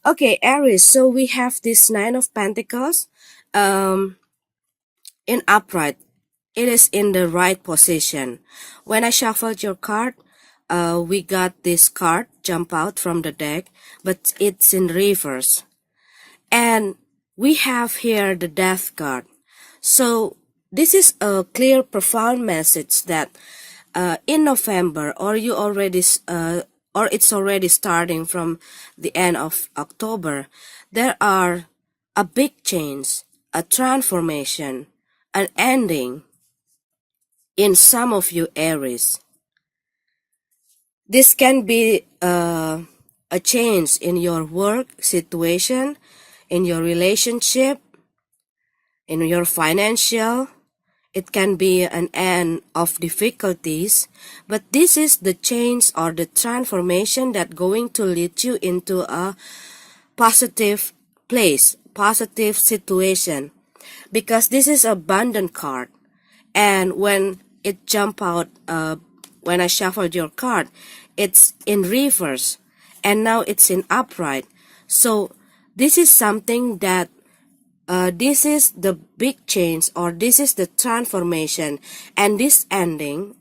Okay, Aries, so we have this Nine of Pentacles um, in upright. It is in the right position. When I shuffled your card, we got this card jump out from the deck, but it's in reverse. And we have here the Death card. So this is a clear, profound message that in November, or it's already starting from the end of October, there are a big change, a transformation, an ending in some of you Aries. This can be a change in your work situation, in your relationship, in your financial. It can be an end of difficulties, but this is the change or the transformation that going to lead you into a positive place, positive situation, because this is abundant card. And when it jump out, when I shuffled your card, it's in reverse, and now it's in upright. So this is something that this is the big change, or this is the transformation, and this ending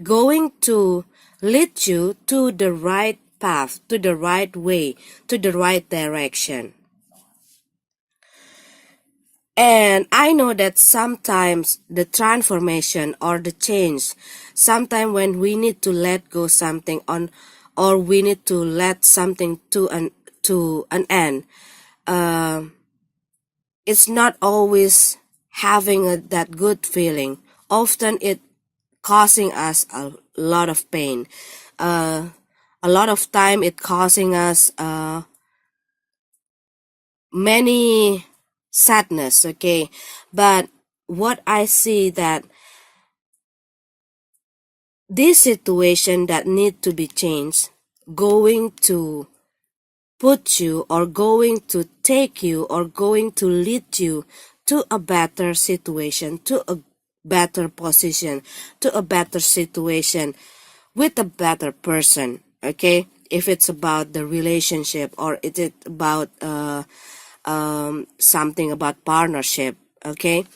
going to lead you to the right path, to the right way, to the right direction. And I know that sometimes the transformation or the change, sometimes when we need to let go something on, or we need to let something to an end, uh, it's not always having that good feeling. Often it causing us a lot of pain. Uh, a lot of time it causing us many sadness, okay? But what I see that this situation that need to be changed, going to put you, or going to take you, or going to lead you to a better situation, to a better position, to a better situation with a better person, okay? If it's about the relationship, or is it about something about partnership, okay?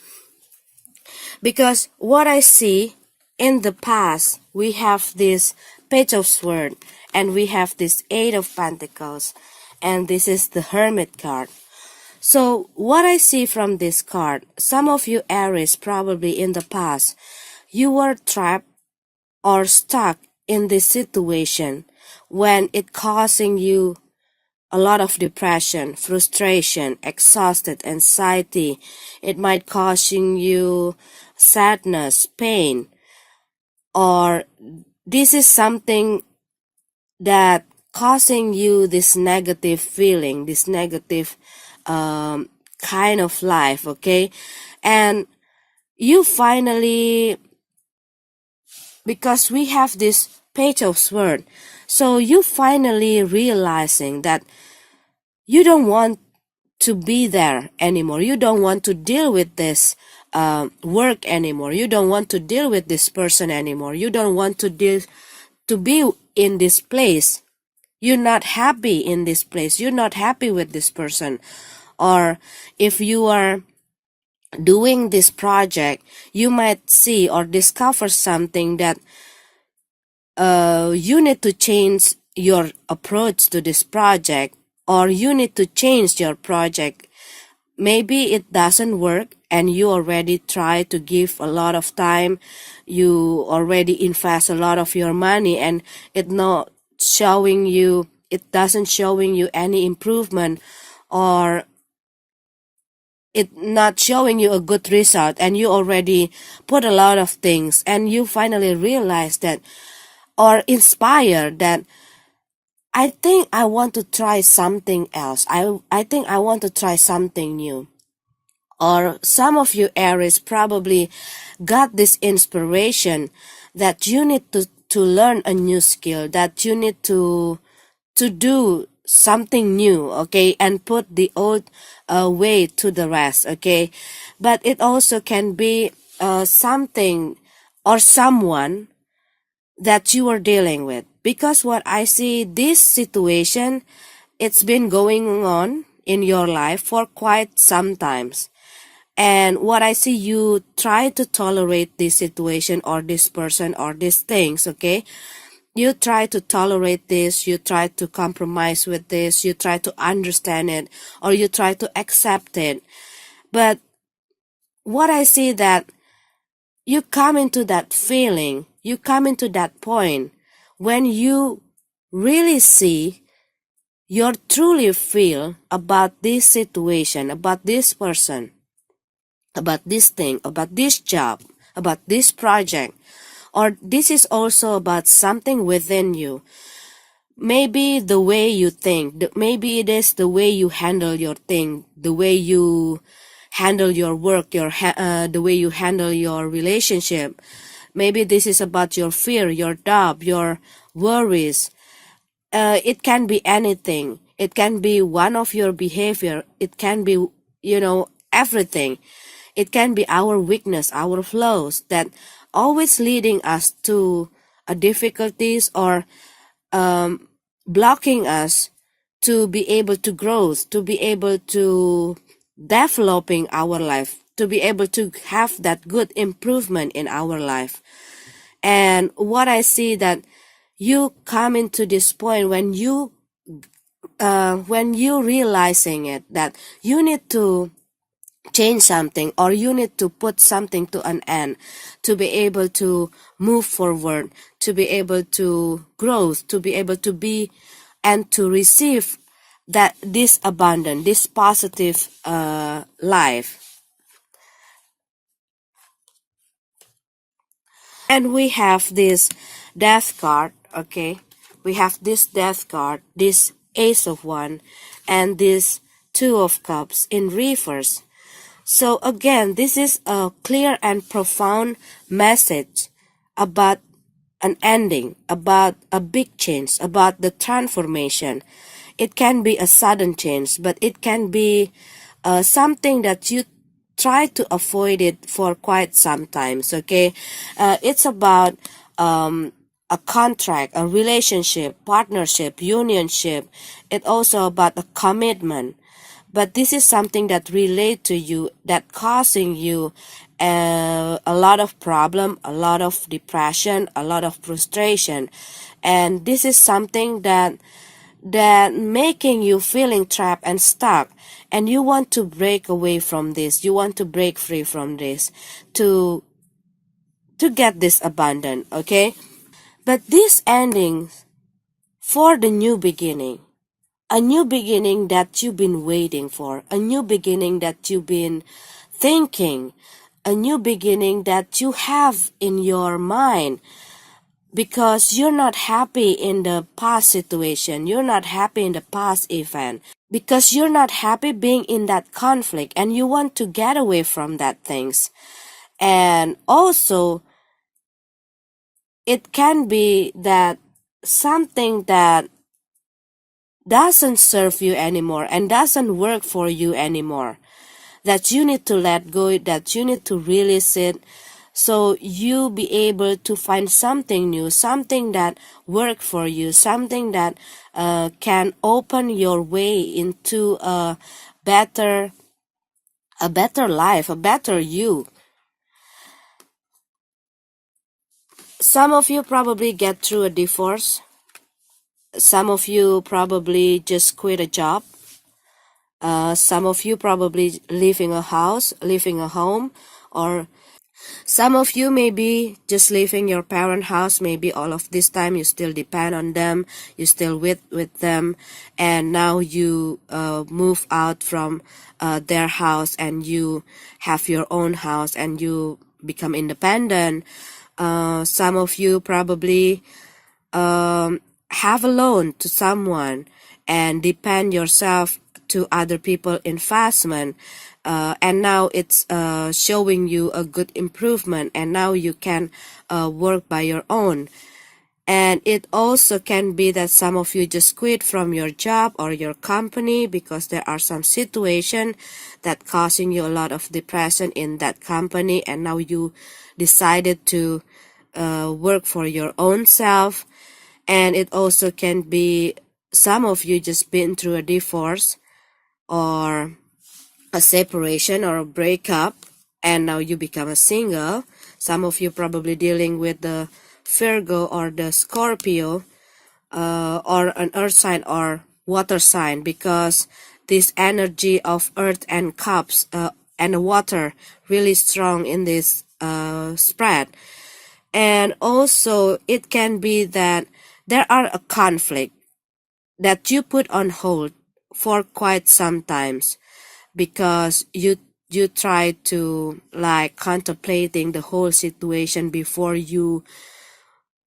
Because what I see in the past, we have this Page of Swords, and we have this Eight of Pentacles, and this is the Hermit card. So what I see from this card, some of you Aries, probably in the past, you were trapped or stuck in this situation when it causing you a lot of depression, frustration, exhausted, anxiety. It might causing you sadness, pain, or this is something that causing you this negative feeling, this negative kind of life, okay? And you finally, because we have this Page of Swords, so you finally realizing that you don't want to be there anymore. You don't want to deal with this work anymore. You don't want to deal with this person anymore. You don't want to be in this place. You're not happy in this place. You're not happy with this person. Or if you are doing this project, you might see or discover something that you need to change your approach to this project, or you need to change your project. Maybe it doesn't work, and you already try to give a lot of time, you already invest a lot of your money, and it doesn't showing you any improvement, or it not showing you a good result, and you already put a lot of things, and you finally realize that, or inspired that, I think I want to try something else. I think I want to try something new. Or some of you Aries probably got this inspiration that you need to learn a new skill, that you need to do something new, okay, and put the old way to the rest, okay. But it also can be something or someone that you are dealing with, because what I see, this situation it's been going on in your life for quite some times. And what I see, you try to tolerate this situation or this person or these things, okay? You try to tolerate this, you try to compromise with this, you try to understand it, or you try to accept it. But what I see that you come into that feeling, you come into that point when you really see, you truly feel about this situation, about this person, about this thing, about this job, about this project, or this is also about something within you. Maybe the way you think, maybe it is the way you handle your thing, the way you handle your work, the way you handle your relationship. Maybe this is about your fear, your doubt, your worries. It can be anything. It can be one of your behavior. It can be, everything. It can be our weakness, our flaws that always leading us to difficulties or blocking us to be able to grow, to be able to developing our life, to be able to have that good improvement in our life. And what I see that you come into this point when you realizing it that you need to change something or you need to put something to an end to be able to move forward, to be able to grow, to be able to be and to receive that this abundant, this positive life. And we have this death card, okay? We have this death card, this ace of one, and this two of cups in reverse. So again, this is a clear and profound message about an ending, about a big change, about the transformation. It can be a sudden change, but it can be something that you try to avoid it for quite some times, okay? It's about a contract, a relationship, partnership, unionship. It's also about a commitment. But this is something that relate to you, that causing you a lot of problem, a lot of depression, a lot of frustration. And this is something that making you feeling trapped and stuck, and you want to break away from this, you want to break free from this to get this abundant, okay? But this ending for the new beginning, a new beginning that you've been waiting for, a new beginning that you've been thinking, a new beginning that you have in your mind, because you're not happy in the past situation, you're not happy in the past event, because you're not happy being in that conflict and you want to get away from that things. And also, it can be that something that doesn't serve you anymore and doesn't work for you anymore, that you need to let go, that you need to release it, so you be able to find something new, something that work for you, something that can open your way into a better life, a better you. Some of you probably get through a divorce. Some of you probably just quit a job. Some of you probably leaving a house, leaving a home, or some of you maybe just leaving your parent house. Maybe all of this time you still depend on them, you still with them, and now you move out from their house and you have your own house and you become independent. Some of you probably have a loan to someone and depend yourself to other people investment, and now it's showing you a good improvement, and now you can work by your own. And it also can be that some of you just quit from your job or your company because there are some situation that causing you a lot of depression in that company, and now you decided to work for your own self. And it also can be some of you just been through a divorce or a separation or a breakup, and now you become a single. Some of you probably dealing with the Virgo or the Scorpio, or an earth sign or water sign, because this energy of earth and cups and water really strong in this spread. And also it can be that there are a conflict that you put on hold for quite some times, because you try to like contemplating the whole situation before you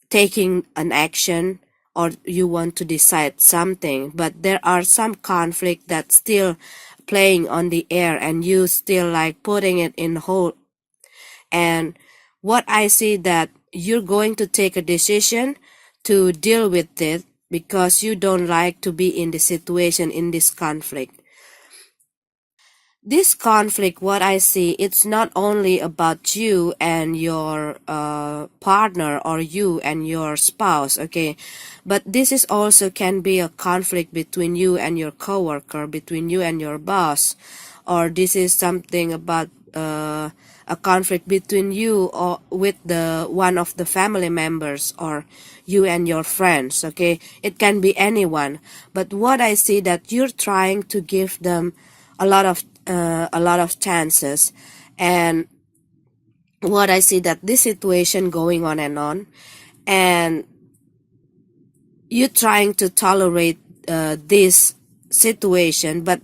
taking an action, or you want to decide something, but there are some conflict that's still playing on the air and you still like putting it in hold. And what I see that you're going to take a decision to deal with it, because you don't like to be in the situation, in this conflict. This conflict, what I see, it's not only about you and your partner, or you and your spouse, okay, but this is also can be a conflict between you and your coworker, between you and your boss, or this is something about a conflict between you or with the one of the family members, or you and your friends, okay, it can be anyone. But what I see that you're trying to give them a lot of chances. And what I see that this situation going on, and you trying to tolerate this situation, but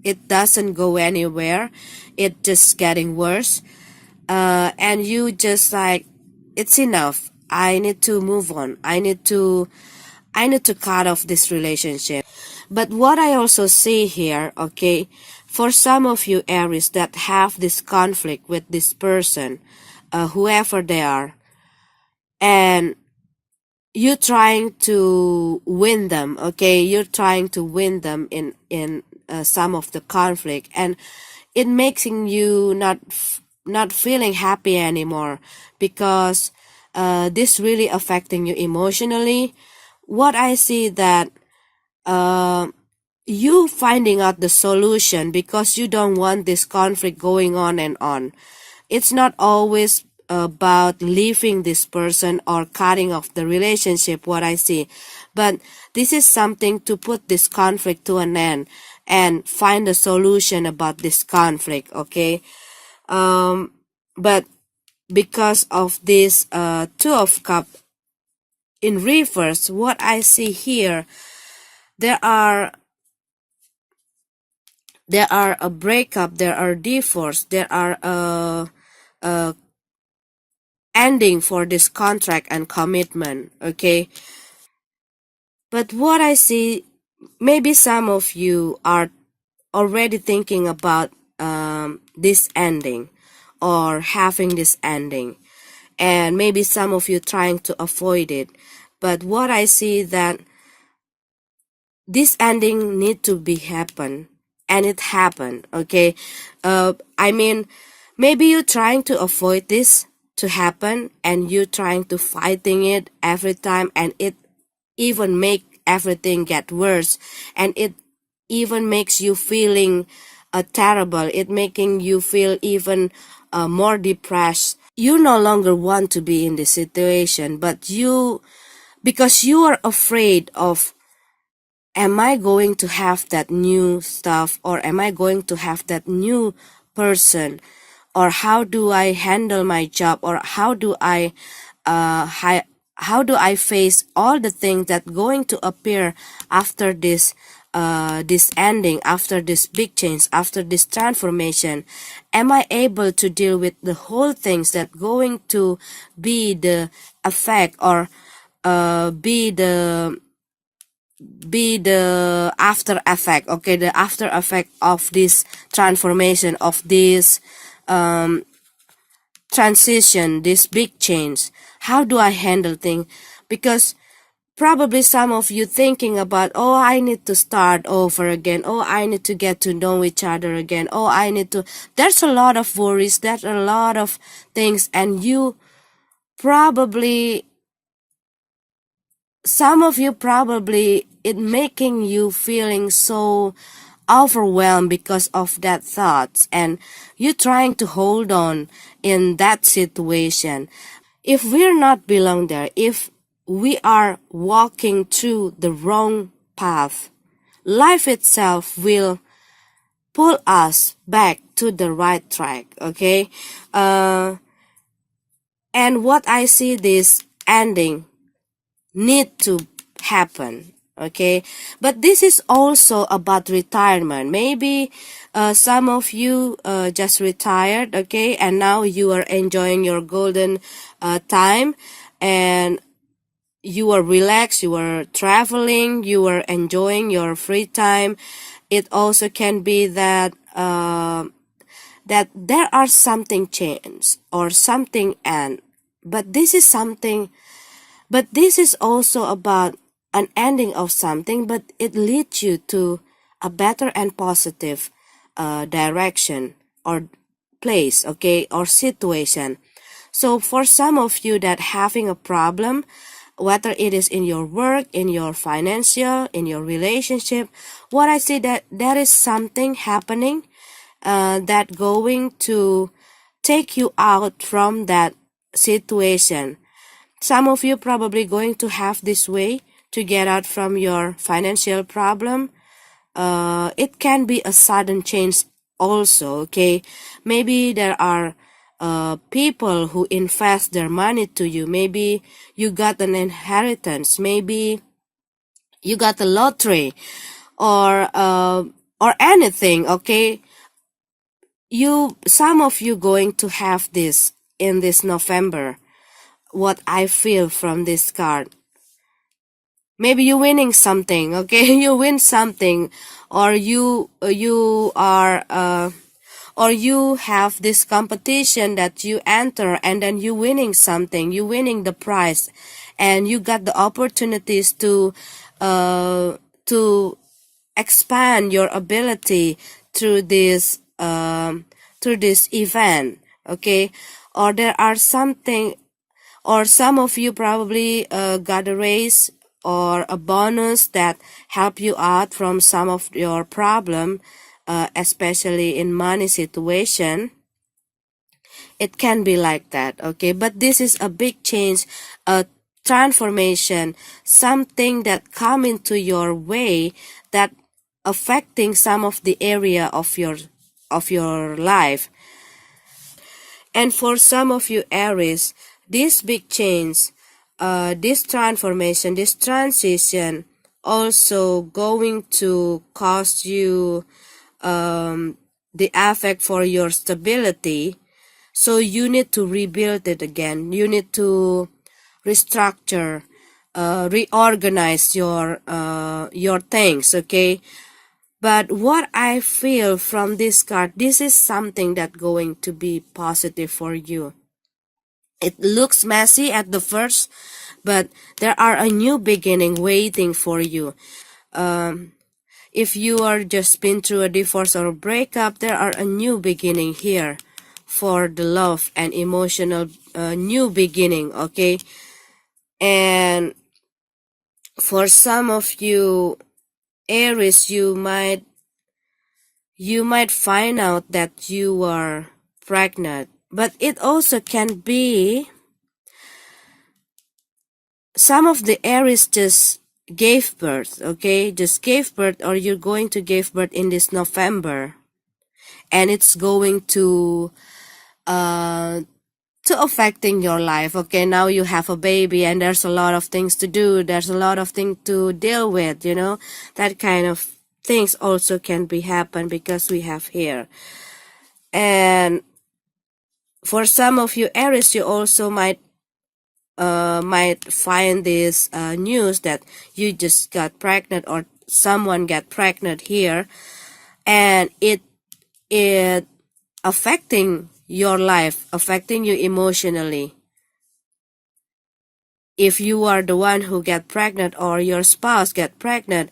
it doesn't go anywhere, it just getting worse. And you just like, it's enough, I need to move on, I need to cut off this relationship. But what I also see here, okay, for some of you Aries that have this conflict with this person, whoever they are, and you're trying to win them, okay, you're trying to win them in some of the conflict, and it making you not feeling happy anymore, because this really affecting you emotionally. What I see that uh, you finding out the solution, because you don't want this conflict going on and on. It's not always about leaving this person or cutting off the relationship, what I see, but this is something to put this conflict to an end and find a solution about this conflict, okay. But because of this two of cup in reverse, what I see here, there are a breakup, there are divorce, there are a ending for this contract and commitment, okay. But what I see, maybe some of you are already thinking about this ending, or having this ending, and maybe some of you trying to avoid it. But what I see that this ending need to be happen, and it happened, okay. I mean, maybe you're trying to avoid this to happen, and you're trying to fighting it every time, and it even make everything get worse, and it even makes you feeling terrible, it making you feel even more depressed. You no longer want to be in this situation, but you, because you are afraid of, am I going to have that new stuff, or am I going to have that new person, or how do I handle my job, or how do I how do I face all the things that going to appear after this ending, after this big change, after this transformation? Am I able to deal with the whole things that going to be the effect, or be the after effect, okay, the after effect of this transformation, of this transition, this big change? How do I handle things? Because probably some of you thinking about, oh, I need to start over again, oh, I need to get to know each other again, oh, I need to, there's a lot of worries, there's a lot of things, and you probably some of you probably it making you feeling so overwhelmed because of that thoughts, and you trying to hold on in that situation. If we're not belong there, if we are walking through the wrong path, life itself will pull us back to the right track. Okay. And what I see this ending need to happen. Okay, but this is also about retirement. Maybe some of you just retired, okay, and now you are enjoying your golden time, and you are relaxed, you are traveling, you are enjoying your free time. It also can be that that there are something changed or something end, but this is something, but this is also about an ending of something, but it leads you to a better and positive direction or place, okay, or situation. So for some of you that having a problem, whether it is in your work, in your financial, in your relationship, what I see that there is something happening that going to take you out from that situation. Some of you probably going to have this way to get out from your financial problem. It can be a sudden change also, okay? Maybe there are people who invest their money to you. Maybe you got an inheritance. Maybe you got a lottery or anything, okay? Some of you going to have this in this November. What I feel from this card. Maybe you're winning something, okay? You win something, or you are or you have this competition that you enter, and then you winning something, you winning the prize, and you got the opportunities to expand your ability through this event, okay? Or there are something, or some of you probably got a raise or a bonus that help you out from some of your problem, especially in money situation. It can be like that, okay? But this is a big change, a transformation, something that come into your way that affecting some of the area of your life. And for some of you Aries, this big change, this transformation, this transition also going to cause you the effect for your stability. So you need to rebuild it again. You need to restructure, reorganize your things, okay? But what I feel from this card, this is something that going to be positive for you. It looks messy at the first, but there are a new beginning waiting for you. If you are just been through a divorce or a breakup, there are a new beginning here for the love and emotional new beginning, okay? And for some of you Aries, you might find out that you are pregnant, but it also can be some of the Aries just gave birth, okay? Just gave birth, or you're going to give birth in this November, and it's going to affecting your life, okay? Now you have a baby and there's a lot of things to do, there's a lot of things to deal with, you know? That kind of things also can be happen because we have here. And for some of you Aries, you also might find this news that you just got pregnant or someone got pregnant here, and it affecting your life, affecting you emotionally. If you are the one who get pregnant or your spouse get pregnant,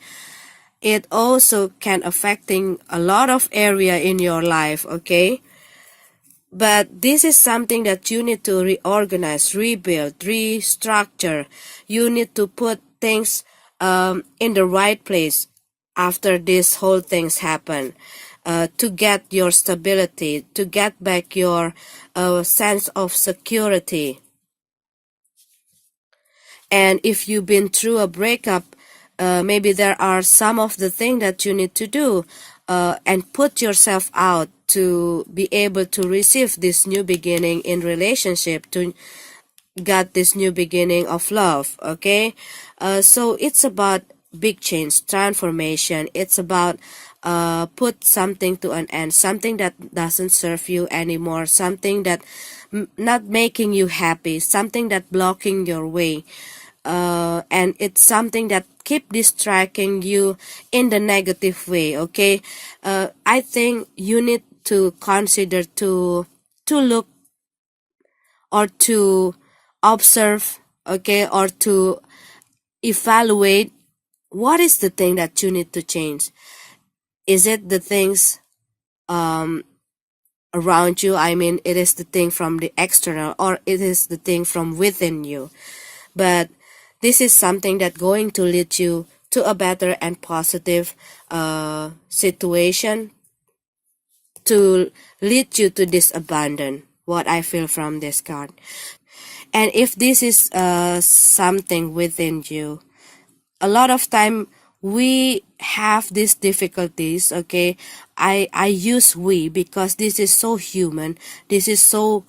it also can affecting a lot of area in your life, okay? But this is something that you need to reorganize, rebuild, restructure. You need to put things in the right place after these whole things happen, to get your stability, to get back your sense of security. And if you've been through a breakup, maybe there are some of the things that you need to do, and put yourself out to be able to receive this new beginning in relationship, to get this new beginning of love. Okay, so it's about big change, transformation. It's about put something to an end, something that doesn't serve you anymore, something that not making you happy, something that blocking your way, and it's something that keep distracting you in the negative way. Okay, I think you need to consider to look or to observe, okay, or to evaluate what is the thing that you need to change. Is it the things around you? I mean, it is the thing from the external, or it is the thing from within you. But this is something that going to lead you to a better and positive situation, to lead you to this abundance, what I feel from this card. And if this is something within you, a lot of time we have these difficulties. Okay, I use we because this is so human, this is so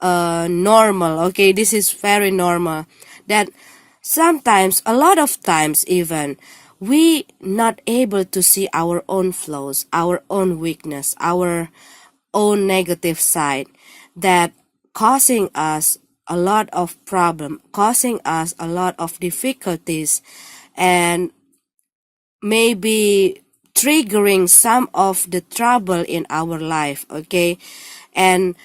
normal. Okay, this is very normal that sometimes, a lot of times even, we not able to see our own flaws, our own weakness, our own negative side, that causing us a lot of problem, causing us a lot of difficulties, and maybe triggering some of the trouble in our life. Okay, and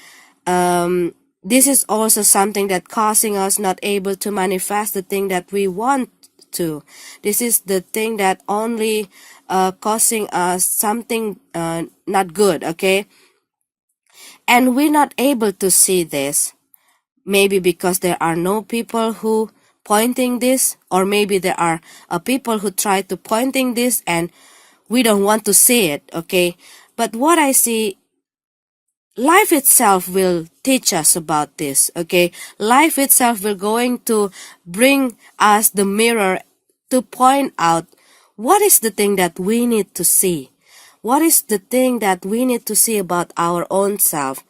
this is also something that causing us not able to manifest the thing that we want to. This is the thing that only causing us something not good. Okay, and we're not able to see this, maybe because there are no people who pointing this, or maybe there are people who try to pointing this and we don't want to see it. Okay, but what I see, life itself will teach us about this. Okay, life itself will going to bring us the mirror to point out what is the thing that we need to see, what is the thing that we need to see about our own self.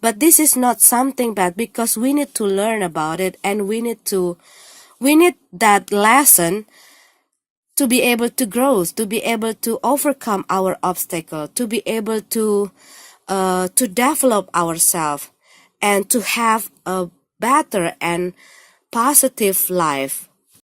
But this is not something bad, because we need to learn about it, and we need that lesson to be able to grow, to be able to overcome our obstacle, to be able to develop ourselves, and to have a better and positive life.